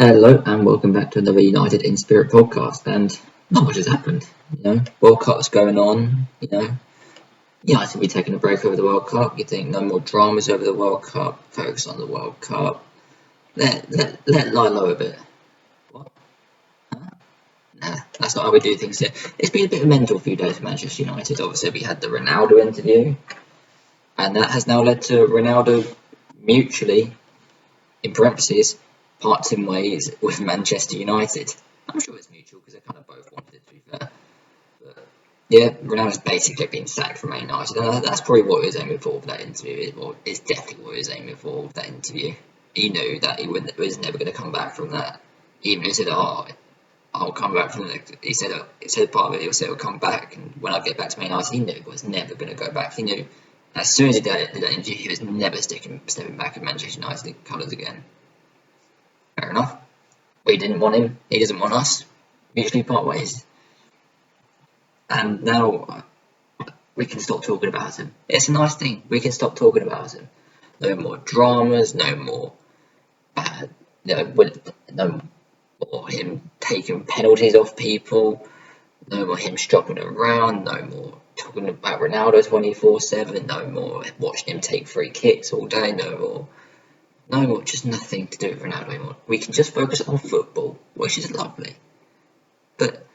Hello and welcome back to another United in Spirit podcast. And not much has happened, World Cup's going on, United will be taking a break over the World Cup. You think no more dramas over the World Cup? Focus on the World Cup. Let lie low a bit. What? Huh? Nah, that's not how we do things here. It's been a bit of a mental few days for Manchester United. Obviously, we had the Ronaldo interview, and that has now led to Ronaldo mutually, in parentheses, parting ways with Manchester United. I'm sure it's mutual because they kind of both wanted it, to be fair. But yeah, Ronaldo's basically been sacked from Man United, and that's probably what he was aiming for with that interview. Well, it's definitely what he was aiming for with that interview. He knew that he was never going to come back from that. Even he said, I'll come back from it. He said part of it, he said he'll come back, and when I get back to Man United, he knew he was never going to go back. He knew as soon as he did that interview, he was never stepping back at Manchester United colours again. Fair enough. We didn't want him. He doesn't want us. Mutually part ways. And now we can stop talking about him. It's a nice thing. We can stop talking about him. No more dramas. No more bad. No more him taking penalties off people. No more him stropping around. No more talking about Ronaldo 24/7. No more watching him take free kicks all day. No more, just nothing to do with Ronaldo anymore. We can just focus on football, which is lovely. But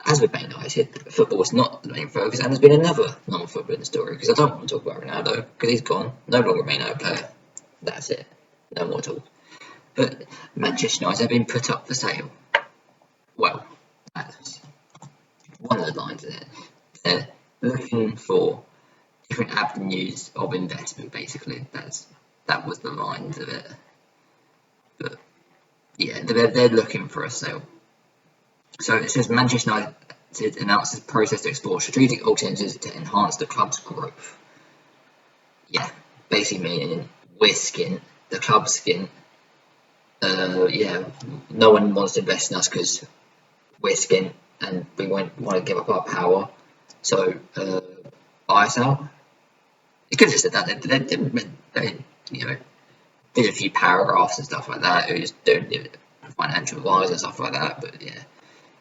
as with Man United, football is not the main focus, and there's been another non-footballing story, because I don't want to talk about Ronaldo, because he's gone, no longer a Man United player. That's it. No more talk. But Manchester United have been put up for sale. Well, that's one of the lines in it. They're looking for different avenues of investment, basically. That was the lines of it. But yeah, they're looking for a sale. So it says Manchester United announces process to explore strategic alternatives to enhance the club's growth. Yeah, basically meaning we're skint, the club's skint. No one wants to invest in us because we're skint and we want to give up our power. So buy us out. It could have said that. They did a few paragraphs and stuff like that. It was doing financial advice and stuff like that. But yeah,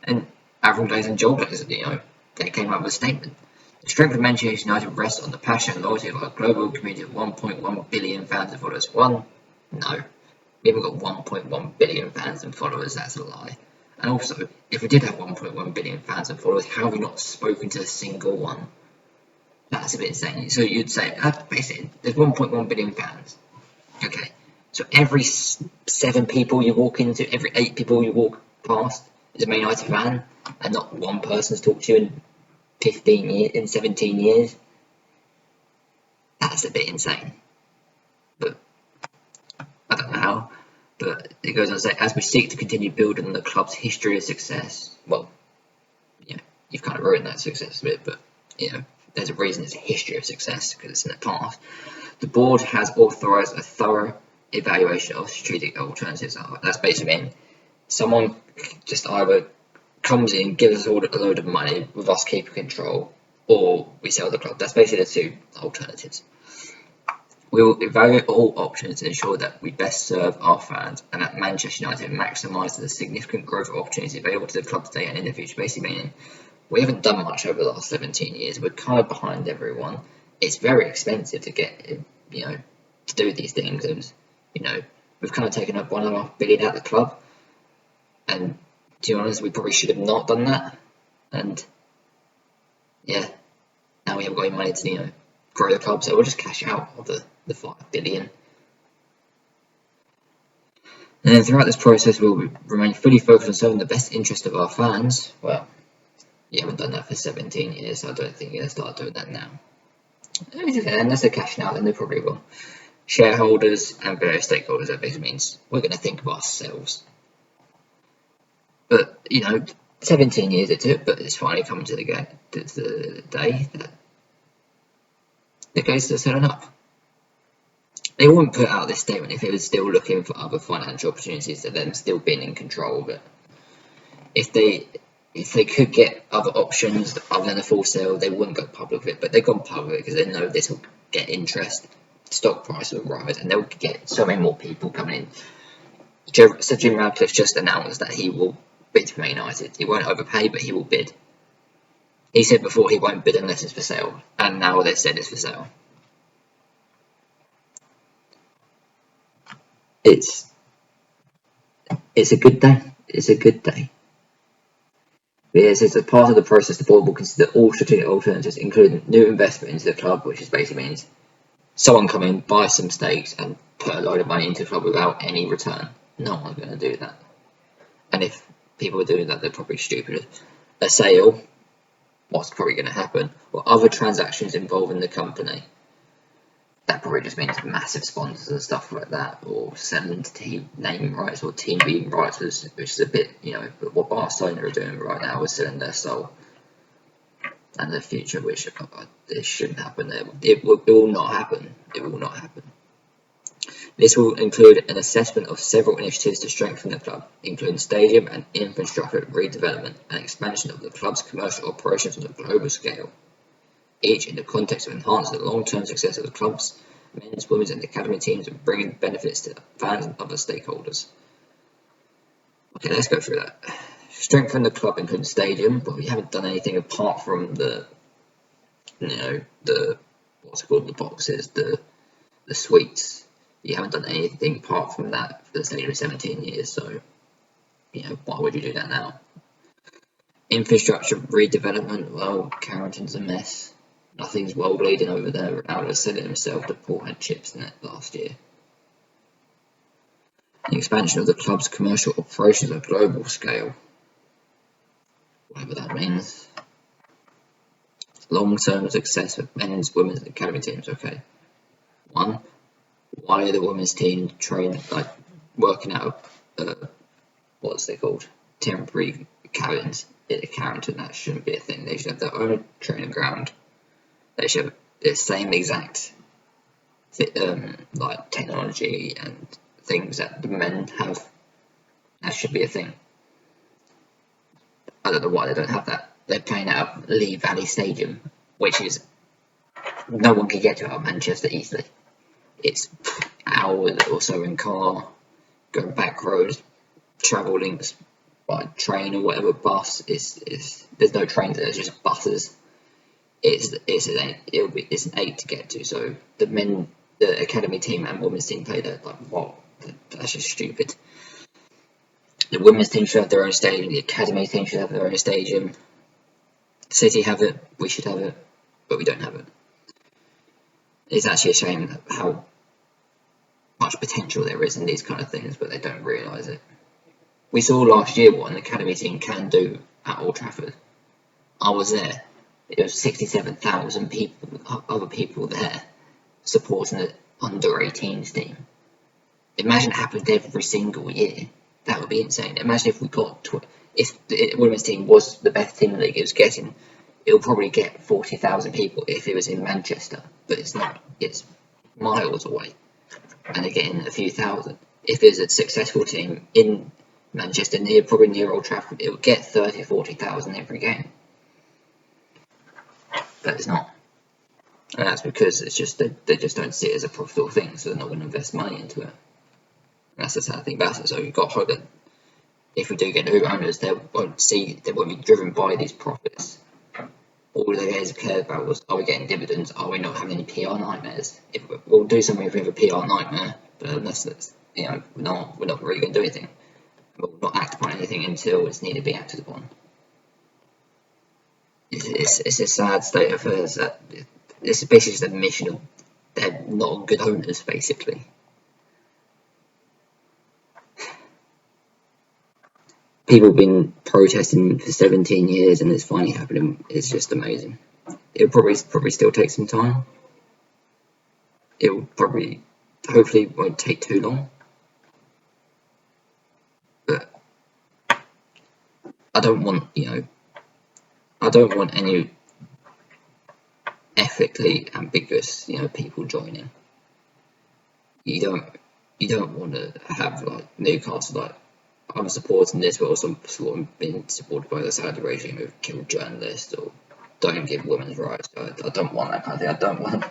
and Avril Glazers and Joel Glazers, they came up with a statement. The strength of Manchester United rests on the passion and loyalty of our global community of 1.1 billion fans and followers. No, we haven't got 1.1 billion fans and followers. That's a lie. And also, if we did have 1.1 billion fans and followers, how have we not spoken to a single one? That's a bit insane. So you'd say, basically, there's 1.1 billion fans. Okay, so every 7 people you walk into, every 8 people you walk past is a Man United fan, and not one person's talked to you in 15 years, in 17 years. That's a bit insane. But I don't know how. But it goes on to say, as we seek to continue building on the club's history of success, well, you've kind of ruined that success a bit, but there's a reason it's a history of success, because it's in the past. The board has authorised a thorough evaluation of strategic alternatives. That's basically mean someone just either comes in, gives us all a load of money with us keeping control, or we sell the club. That's basically the 2 alternatives. We will evaluate all options to ensure that we best serve our fans and that Manchester United maximises the significant growth opportunities available to the club today and in the future. Basically meaning we haven't done much over the last 17 years. We're kind of behind everyone. It's very expensive to get, to do these things. And, we've kind of taken up $1.5 billion out of the club. And to be honest, we probably should have not done that. And yeah, now we haven't got any money to, grow the club. So we'll just cash out of the $5 billion. And then throughout this process, we'll remain fully focused on serving the best interest of our fans. Well, you haven't done that for 17 years, so I don't think you're going to start doing that now. Unless they're cashing out, then they probably will. Shareholders and various stakeholders, that basically means we're going to think of ourselves. But, 17 years it took, but it's finally come to the day that the Glazers are selling up. They wouldn't put out this statement if they were still looking for other financial opportunities to them still being in control of it. If they could get other options other than a full sale, they wouldn't go public with it. But they've gone public with it because they know this will get interest, stock price will rise, and they'll get so many more people coming in. Sir Jim Ratcliffe just announced that he will bid for Man United. He won't overpay, but he will bid. He said before he won't bid unless it's for sale, and now they've said it's for sale. It's a good day. It's a good day. Yes, it's a part of the process. The board will consider all strategic alternatives, including new investment into the club, which basically means someone come in, buy some stakes, and put a load of money into the club without any return. No one's going to do that. And if people are doing that, they're probably stupid. A sale, what's probably going to happen, or other transactions involving the company. That probably just means massive sponsors and stuff like that, or selling team name rights or TV rights, which is a bit, what Barcelona are doing right now is selling their soul and their future, which it shouldn't happen. It will not happen. It will not happen. This will include an assessment of several initiatives to strengthen the club, including stadium and infrastructure redevelopment and expansion of the club's commercial operations on a global scale, each in the context of enhancing the long-term success of the club's men's, women's and academy teams and bringing benefits to fans and other stakeholders. Okay, let's go through that. Strengthen the club, including stadium, but we haven't done anything apart from the what's it called, the boxes, the suites. You haven't done anything apart from that for the stadium in 17 years, so why would you do that now? Infrastructure redevelopment, well, Carrington's a mess. Nothing's well bleeding over there. Ronaldo said it himself that Paul had chips in it last year. The expansion of the club's commercial operations on a global scale, whatever that means. Long-term success of men's, women's and academy teams, okay. One, why are the women's team working out of, what's they called? Temporary cabins at Carrington? That shouldn't be a thing. They should have their own training ground. They should have the same exact technology and things that the men have. That should be a thing. I don't know why they don't have that. They're playing at Lee Valley Stadium, which is no one can get to out of Manchester easily. It's hours or so in car, going back roads, travel links by train or whatever, bus. There's no trains there, it's just buses. It's an 8 to get to. So the academy team and women's team play there. That's just stupid. The women's team should have their own stadium. The academy team should have their own stadium. City have it. We should have it, but we don't have it. It's actually a shame how much potential there is in these kind of things, but they don't realise it. We saw last year what an academy team can do at Old Trafford. I was there. It was 67,000 people, other people there, supporting the under-18s team. Imagine it happened every single year. That would be insane. Imagine if we got if the women's team was the best team in the league it was getting, it will probably get 40,000 people if it was in Manchester, but it's not. It's miles away, and they're getting a few thousand. If there's a successful team in Manchester, probably near Old Trafford, it would get 30,000 or 40,000 every game. But it's not, and that's because it's just they just don't see it as a profitable thing, so they're not going to invest money into it. And that's the sad thing about it. So you've got to hope that if we do get new owners, they won't be driven by these profits. All they guys care about was, are we getting dividends? Are we not having any PR nightmares? We'll do something if we have a PR nightmare, but unless that's, we're not really going to do anything. We'll not act upon anything until it's needed to be acted upon. It's a sad state of affairs. That it's basically just a admission of they're not good owners, basically. People have been protesting for 17 years and it's finally happening. It's just amazing. It'll probably still take some time. It'll hopefully won't take too long. But I don't want any ethically ambiguous, people joining. You don't want to have Newcastle I'm supporting this, but also being supported by the Saudi regime who've killed journalists or don't give women's rights. I don't want that kind of thing. I don't want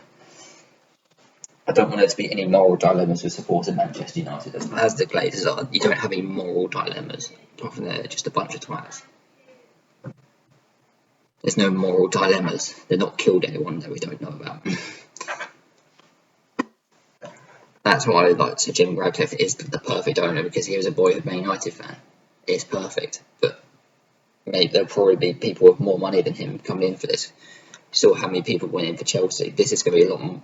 I don't want there to be any moral dilemmas with supporting Manchester United. As the Glazers are, you don't have any moral dilemmas. Often they're just a bunch of twats. There's no moral dilemmas. They've not killed anyone that we don't know about. That's why Sir Jim Ratcliffe is the perfect owner, because he was a boyhood Man United fan. It's perfect, but maybe there'll probably be people with more money than him coming in for this. You saw how many people went in for Chelsea. This is going to be a lot more.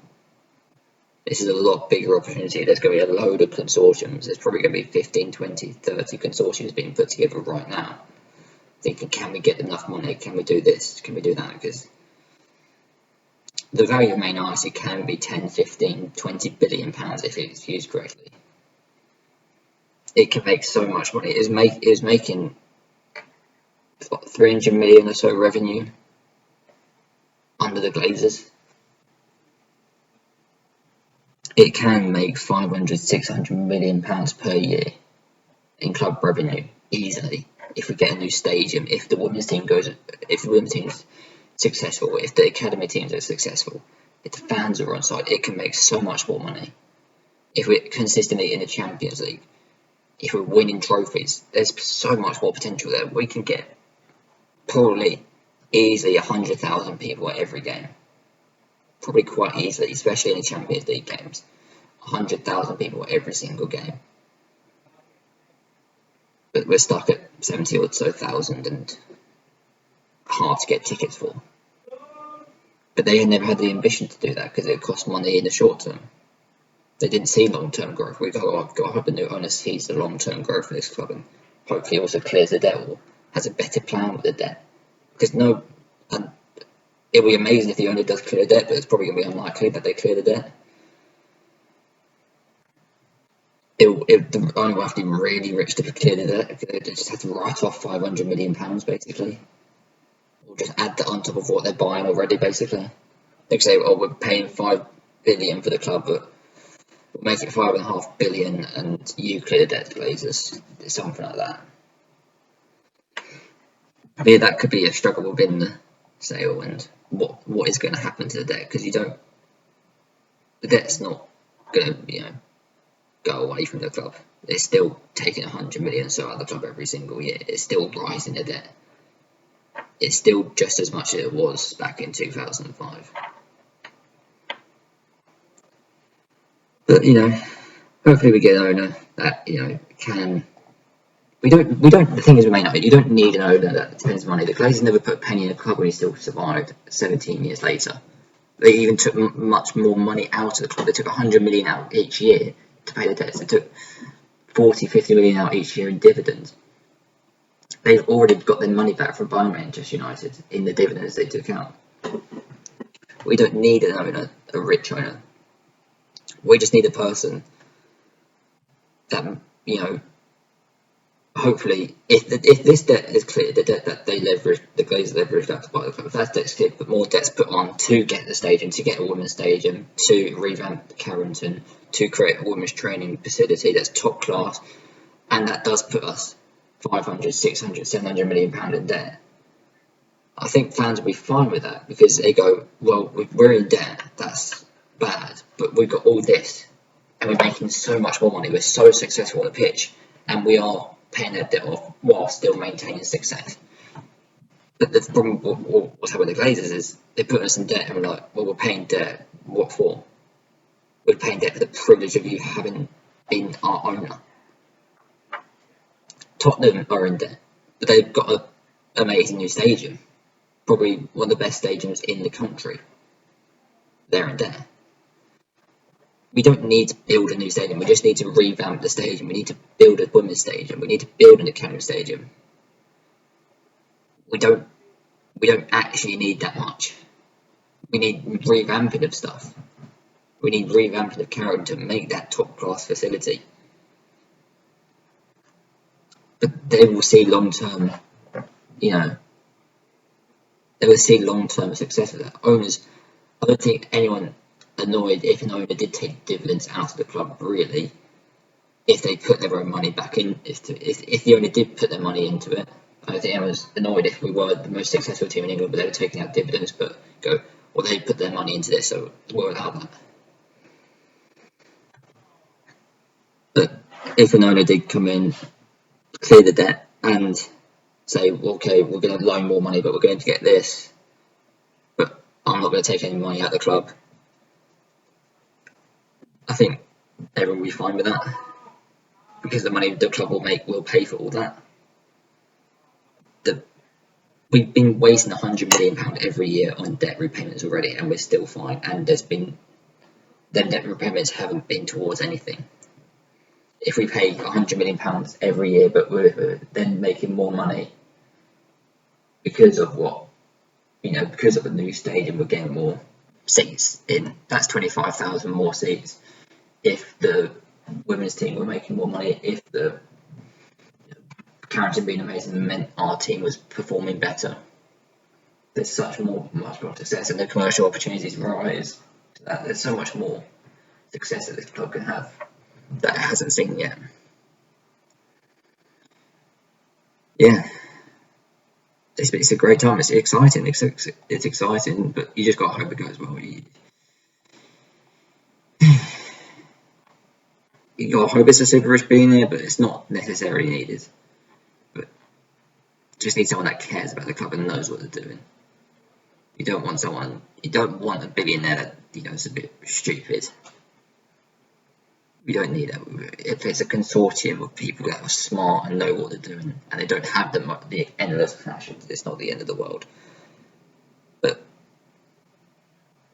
This is a lot bigger opportunity. There's going to be a load of consortiums. There's probably going to be 15, 20, 30 consortiums being put together right now. Thinking, can we get enough money? Can we do this? Can we do that? Because the value of Man United can be 10, 15, 20 billion pounds if it's used correctly. It can make so much money. It was making 300 million or so revenue under the Glazers. It can make 500, 600 million pounds per year in club revenue easily if we get a new stadium, if the women's team team's successful, if the academy teams are successful, if the fans are on side, it can make so much more money. If we're consistently in the Champions League, if we're winning trophies, there's so much more potential there. We can get probably easily 100,000 people at every game. Probably quite easily, especially in the Champions League games. 100,000 people at every single game. But we're stuck at 70 or so thousand and hard to get tickets for. But they never had the ambition to do that because it cost money in the short term. They didn't see long-term growth. We go, I hope the new owner sees the long-term growth of this club and hopefully also clears the debt or has a better plan with the debt. Because it'll be amazing if the owner does clear the debt, but it's probably going to be unlikely that they clear the debt. The owner will have to be really rich to clear the debt. They just have to write off £500 million basically, or just add that on top of what they're buying already. Basically, they say, "Oh, we're paying £5 billion for the club, but we'll make it £5.5 billion, and you clear the debt, Glazers." Something like that. Yeah, that could be a struggle within the sale, and what is going to happen to the debt, because the debt's not going to go away from the club. It's still taking 100 million or so out of the club every single year. It's still rising the debt. It's still just as much as it was back in 2005. But hopefully we get an owner that can. We don't. The thing is, we may not. You don't need an owner that spends money. The Glazers never put a penny in the club when he still survived 17 years later. They even took much more money out of the club. They took 100 million out each year to pay the debts. They took 40, 50 million out each year in dividends. They've already got their money back from buying Manchester United in the dividends they took out. We don't need an owner, a rich owner. We just need a person that, hopefully, if this debt is cleared, the debt that the Glazers leveraged out to buy the club, if that debt's cleared, but more debt's put on to get the stadium, to get a women's stadium, to revamp Carrington, to create a women's training facility that's top class, and that does put us 500, 600, 700 million pound in debt. I think fans will be fine with that, because they go, well, we're in debt, that's bad, but we've got all this, and we're making so much more money, we're so successful on the pitch, and we are paying that debt off while still maintaining success. But the problem what's happened with the Glazers is they put us in debt, and we're like, well, we're paying debt, what for? We're paying debt for the privilege of you having been our owner. Tottenham are in debt, but they've got an amazing new stadium, probably one of the best stadiums in the country. They're in debt. We don't need to build a new stadium, we just need to revamp the stadium. We need to build a women's stadium, we need to build an academy stadium. We don't actually need that much. We need revamping of stuff. We need revamping of Carrington to make that top class facility. But they will see long term, they will see long term success with that. Owners, I don't think anyone annoyed if an owner did take dividends out of the club, really, if they put their own money back in, if the owner did put their money into it. I don't think anyone's annoyed if we were the most successful team in England, but they were taking out dividends, but go, well, they put their money into this, so we're without that. if an owner did come in, clear the debt, and say, okay, we're going to loan more money, but we're going to get this, but I'm not going to take any money out of the club, I think everyone will be fine with that, because the money the club will pay for all that. We've been wasting £100 million every year on debt repayments already, and we're still fine. And them debt repayments haven't been towards anything. If we pay £100 million every year, but we're then making more money because of because of a new stadium, we're getting more seats in. That's 25,000 more seats. If the women's team were making more money, if the Carrington being amazing meant our team was performing better, there's much more success, and the commercial opportunities rise. There's so much more success that this club can have that it hasn't seen yet. Yeah, it's a great time. It's exciting. It's exciting, but you just got to hope it goes well. You got to hope it's a super rich being there, but it's not necessarily needed. But just need someone that cares about the club and knows what they're doing. You don't want a billionaire that is a bit stupid. We don't need that. If it's a consortium of people that are smart and know what they're doing, and they don't have the endless passions, it's not the end of the world. But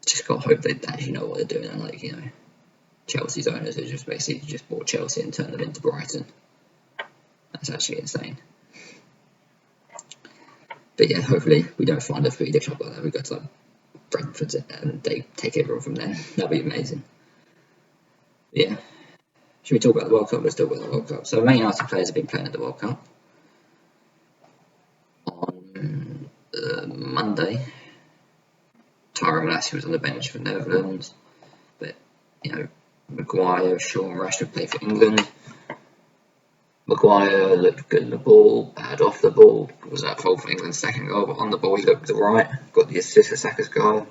just got to hope they actually know what they're doing. And Chelsea's owners have just basically bought Chelsea and turned them into Brighton. That's actually insane. But yeah, hopefully we don't find a feeder club like that. We go to Brentford and they take everyone from there. That'd be amazing. Yeah. Should we talk about the World Cup? Let's talk about the World Cup. So Man United players have been playing at the World Cup. On Monday, Tyrone Lassie was on the bench for Netherlands. But, Maguire, Shaw and Rashford played for England. Maguire looked good on the ball, bad off the ball, was at fault for England's second goal, but on the ball he looked alright, got the assist for Saka's goal.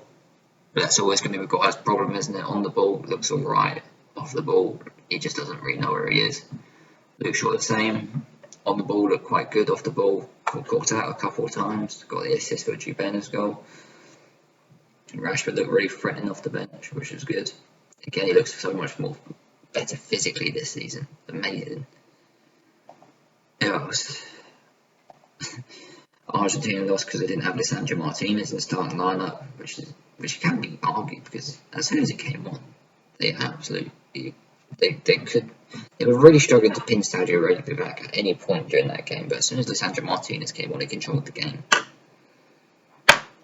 But that's always going to be Maguire's problem, isn't it? On the ball, looks alright, off the ball, he just doesn't really know where he is. Luke Shaw the same, on the ball looked quite good, off the ball, got caught out a couple of times, got the assist for Jubena's goal. Rashford looked really threatening off the bench, which was good. Again, he looks so much more better physically this season, amazing. Argentina lost because they didn't have Lisandro Martinez in the starting lineup, which can be argued because as soon as he came on, they were really struggling to pin Sadio Arabia back at any point during that game. But as soon as Lisandro Martinez came on, he controlled the game.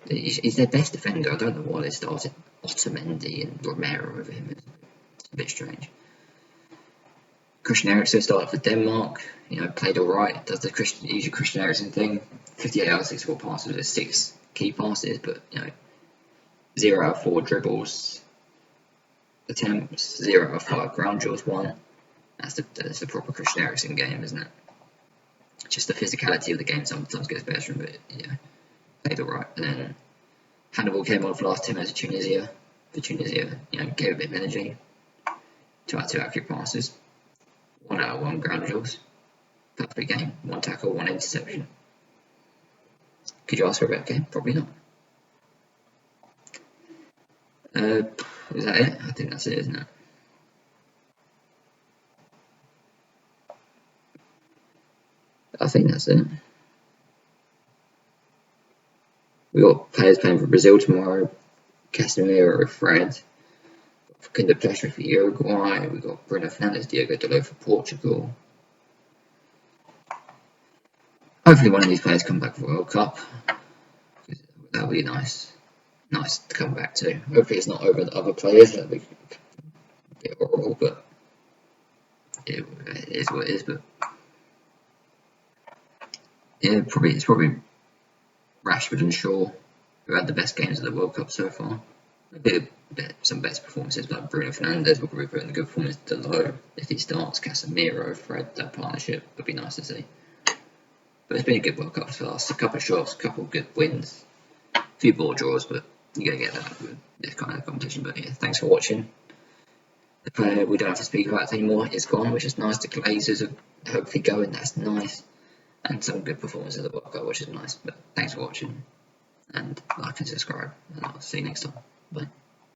He's their best defender. I don't know why they started Otamendi and Romero over him. It's a bit strange. Christian Eriksen started for Denmark, played alright, does the usual Christian Eriksen thing. 58 out of 64 passes with 6 key passes, but 0 out of 4 dribbles attempts, 0 out of 5 ground duels won. That's the proper Christian Eriksen game, isn't it? Just the physicality of the game sometimes gets better, but played alright. And then Hannibal came on for the last 10 minutes of Tunisia. For Tunisia, gave a bit of energy. 2 out of 2 accurate passes. 1 out of 1 ground duels. Perfect game. 1 tackle, 1 interception. Could you ask for a better game? Probably not. Is that it? I think that's it, isn't it? I think that's it. We got players playing for Brazil tomorrow. Casemiro, Fred. Kinder Pleasure for Uruguay. We got Bruno Fernandes, Diogo Dalot for Portugal. Hopefully one of these players come back for the World Cup. That would be nice. Nice to come back to. Hopefully it's not over the other players. That would be a bit horrible, but it is what it is. But yeah, it's probably Rashford and Shaw who had the best games of the World Cup so far. Some better performances like Bruno Fernandes will probably put in a good performance. Dalot, if he starts, Casemiro, Fred, that partnership would be nice to see. But it's been a good World Cup for us. A couple of shots, a couple of good wins, a few ball draws, but you're going to get that with this kind of competition. But yeah, thanks for watching. the player we don't have to speak about anymore is gone, which is nice. The Glazers are hopefully going, that's nice. And some good performances of the World Cup, which is nice. But thanks for watching, and like and subscribe, and I'll see you next time. Bye.